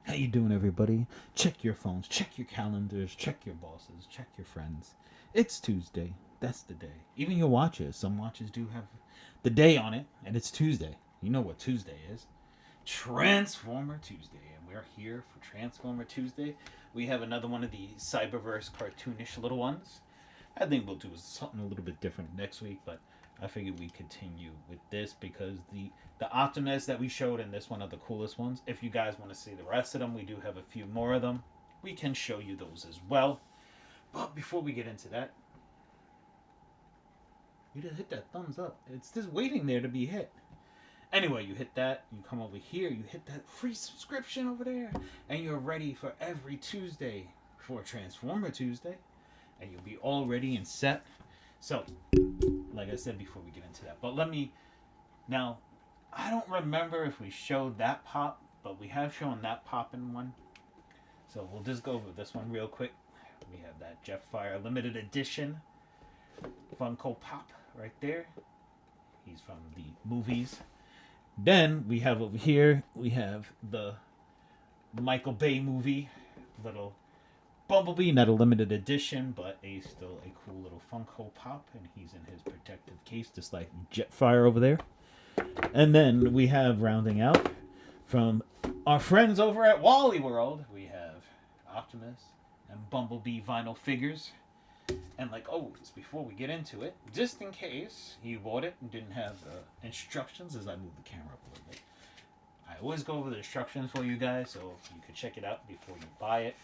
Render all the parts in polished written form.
How you doing, everybody? Check your phones, check your calendars, check your bosses, check your friends. It's Tuesday. That's the day. Even your watches. Some watches do have the day on it, and it's Tuesday. You know what Tuesday is. Transformer Tuesday. And we're here for Transformer Tuesday. We have another one of the Cyberverse cartoonish little ones. I think we'll do something a little bit different next week, but I figured we continue with this because the Optimus that we showed in this one are the coolest ones. If you guys want to see the rest of them, we do have a few more of them. We can show you those as well. But before we get into that, you just hit that thumbs up. It's just waiting there to be hit. Anyway, you hit that, you come over here, you hit that free subscription over there, and you're ready for every Tuesday for Transformer Tuesday, and you'll be all ready and set. So, like I said before we get into that, but let me now. I don't remember if we showed that pop, but we have shown that pop in one. So we'll just go over this one real quick. We have that Jetfire limited edition Funko Pop right there. He's from the movies. Then we have over here, we have the Michael Bay movie, little Bumblebee, not a limited edition, but still a cool little Funko Pop, and he's in his protective case, just like Jetfire over there. And then we have rounding out from our friends over at Wally World, we have Optimus and Bumblebee vinyl figures. And like always, before we get into it, just in case you bought it and didn't have the instructions, as I move the camera up a little bit, I always go over the instructions for you guys so you can check it out before you buy it.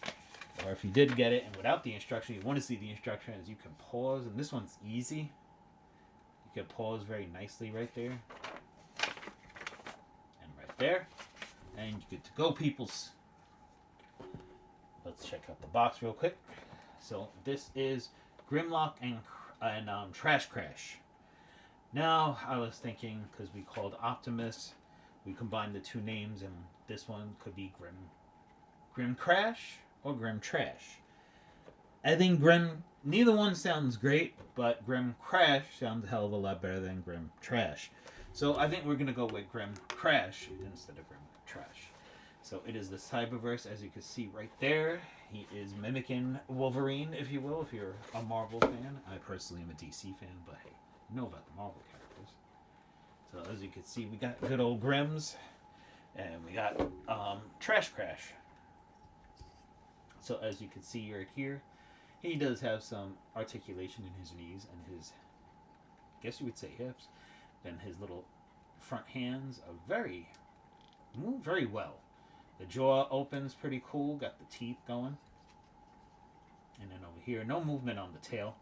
Or if you did get it and without the instruction, you want to see the instructions, you can pause. And this one's easy. You can pause very nicely right there. And right there. And you get to go, peoples. Let's check out the box real quick. So this is Grimlock and Trash Crash. Now, I was thinking, because we called Optimus, we combined the two names, and this one could be Grim Crash or Grim Trash. I think neither one sounds great, but Grim Crash sounds a hell of a lot better than Grim Trash. So I think we're going to go with Grim Crash instead of Grim Trash. So it is the Cyberverse, as you can see right there. He is mimicking Wolverine, if you will, if you're a Marvel fan. I personally am a DC fan, but hey, you know about the Marvel characters. So as you can see, we got good old Grims, and we got Trash Crash. So as you can see right here, he does have some articulation in his knees and his, I guess you would say hips. Then his little front hands are move very well. The jaw opens pretty cool, got the teeth going. And then over here, no movement on the tail.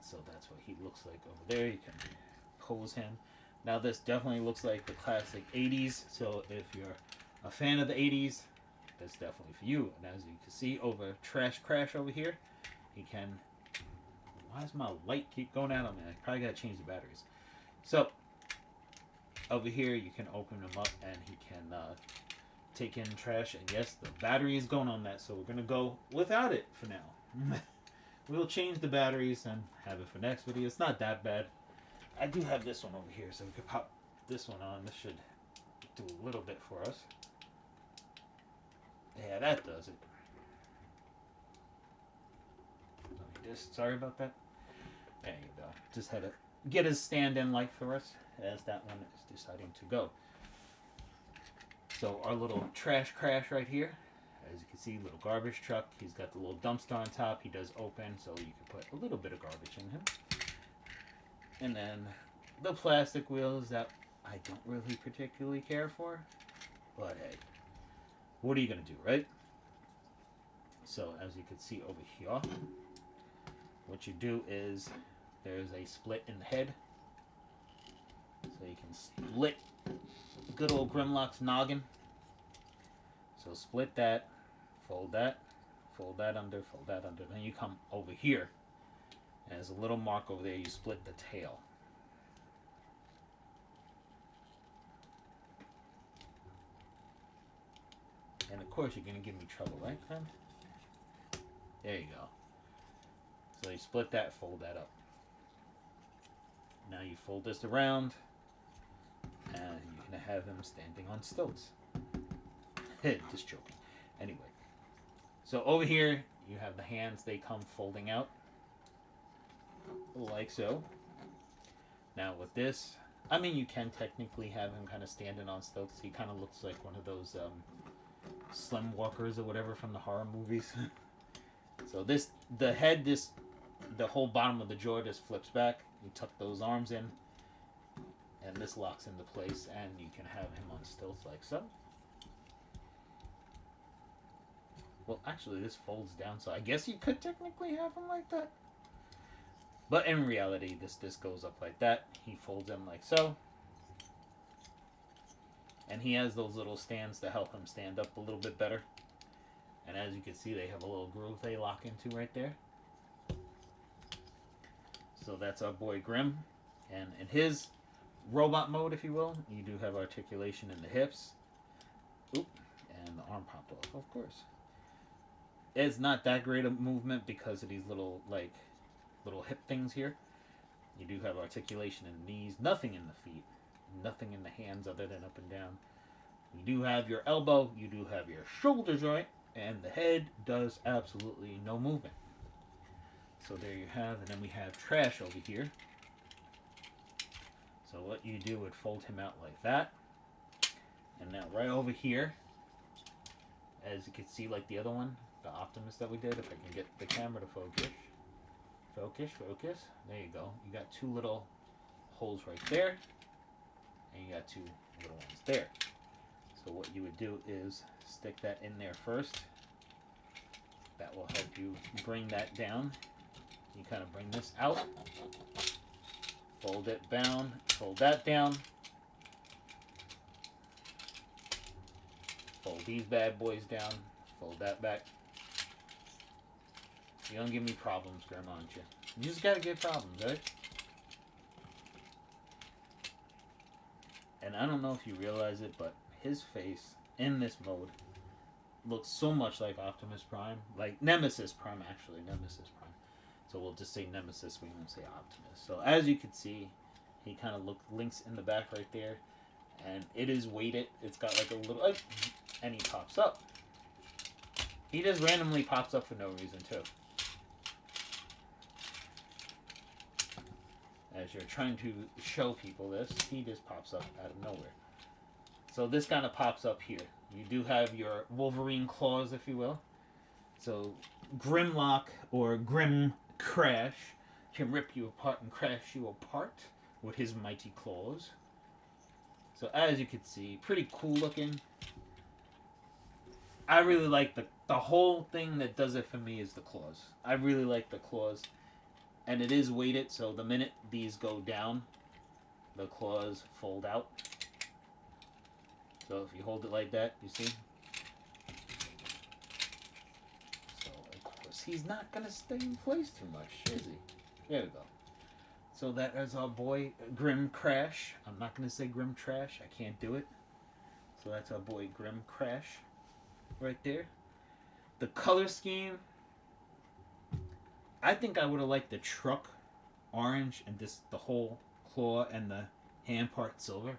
So that's what he looks like over there. You can pose him. Now this definitely looks like the classic 80s. So if you're a fan of the 80s, that's definitely for you. And as you can see over Trash Crash over here, he can... Why does my light keep going out on me? I probably got to change the batteries. So over here, you can open him up and he can... take in trash, and yes, the battery is going on that, so we're gonna go without it for now. We'll change the batteries and have it for next video. It's not that bad. I do have this one over here, so we could pop this one on. This should do a little bit for us. Yeah, that does it. Sorry about that. There you go. Just had to get his stand-in light for us as that one is deciding to go. So our little Trash Crash right here, as you can see, little garbage truck. He's got the little dumpster on top. He does open, so you can put a little bit of garbage in him. And then the plastic wheels that I don't really particularly care for. But hey, what are you going to do, right? So as you can see over here, what you do is there's a split in the head. So you can split good old Grimlock's noggin. So split that, fold that under, fold that under. Then you come over here. And there's a little mark over there. You split the tail. And of course you're going to give me trouble, right, friend? There you go. So you split that, fold that up. Now you fold this around. And you're going to have him standing on stilts. Just joking. Anyway, so over here you have the hands. They come folding out like so. Now with this, I mean, you can technically have him kind of standing on stilts. He kind of looks like one of those slim walkers or whatever from the horror movies. So this, the head, the whole bottom of the jaw just flips back. You tuck those arms in, and this locks into place, and you can have him on stilts like so. Well, actually, this folds down, so I guess you could technically have him like that. But in reality, this goes up like that. He folds him like so. And he has those little stands to help him stand up a little bit better. And as you can see, they have a little groove they lock into right there. So that's our boy Grim. And in his robot mode, if you will, you do have articulation in the hips. Oop, and the arm popped off, of course. It's not that great a movement because of these little hip things here. You do have articulation in the knees, nothing in the feet, nothing in the hands other than up and down. You do have your elbow, you do have your shoulder joint, and the head does absolutely no movement. So there you have, and then we have Trash over here. So what you do would fold him out like that. And now right over here, as you can see like the other one, the Optimus that we did, if I can get the camera to focus. Focus. There you go. You got two little holes right there, and you got two little ones there. So what you would do is stick that in there first. That will help you bring that down. You kind of bring this out, fold it down, fold that down, fold these bad boys down, fold that back. You don't give me problems, Grandma, aren't you? You just gotta get problems, right? And I don't know if you realize it, but his face in this mode looks so much like Optimus Prime. Like Nemesis Prime, actually. Nemesis Prime. So we'll just say Nemesis, we won't say Optimus. So as you can see, he kind of links in the back right there. And it is weighted. It's got like a little... and he pops up. He just randomly pops up for no reason, too. As you're trying to show people this, he just pops up out of nowhere. So this kind of pops up here. You do have your Wolverine claws, if you will. So Grimlock or Grim Crash can rip you apart and crash you apart with his mighty claws. So as you can see, pretty cool looking. I really like the whole thing that does it for me is the claws. I really like the claws. And it is weighted, so the minute these go down, the claws fold out. So if you hold it like that, you see? So, of course, he's not going to stay in place too much, is he? There we go. So that is our boy, Grim Crash. I'm not going to say Grim Trash. I can't do it. So that's our boy, Grim Crash, right there. The color scheme... I think I would have liked the truck orange and just the whole claw and the hand part silver.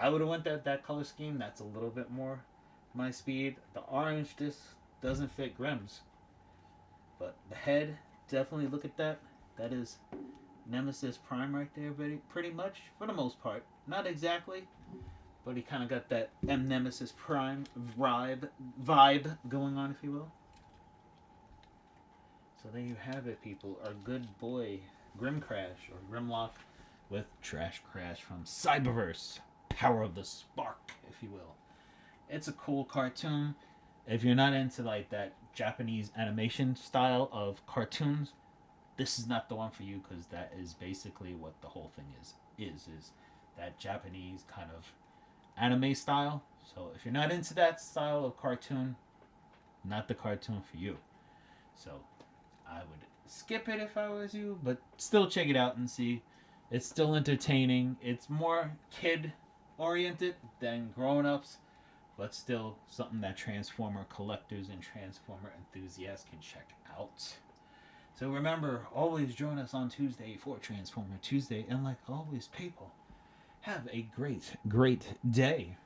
I would have went that color scheme. That's a little bit more my speed. The orange just doesn't fit Grim's. But the head, definitely look at that. That is Nemesis Prime right there, pretty much, for the most part. Not exactly, but he kind of got that Nemesis Prime vibe going on, if you will. So there you have it, people. Our good boy, Grim Crash, or Grimlock, with Trash Crash from Cyberverse. Power of the Spark, if you will. It's a cool cartoon. If you're not into like that Japanese animation style of cartoons, this is not the one for you, because that is basically what the whole thing is that Japanese kind of anime style. So if you're not into that style of cartoon, not the cartoon for you. So I would skip it if I was you, but still check it out and see. It's still entertaining. It's more kid-oriented than grown-ups, but still something that Transformer collectors and Transformer enthusiasts can check out. So remember, always join us on Tuesday for Transformer Tuesday. And like always, people, have a great, great day.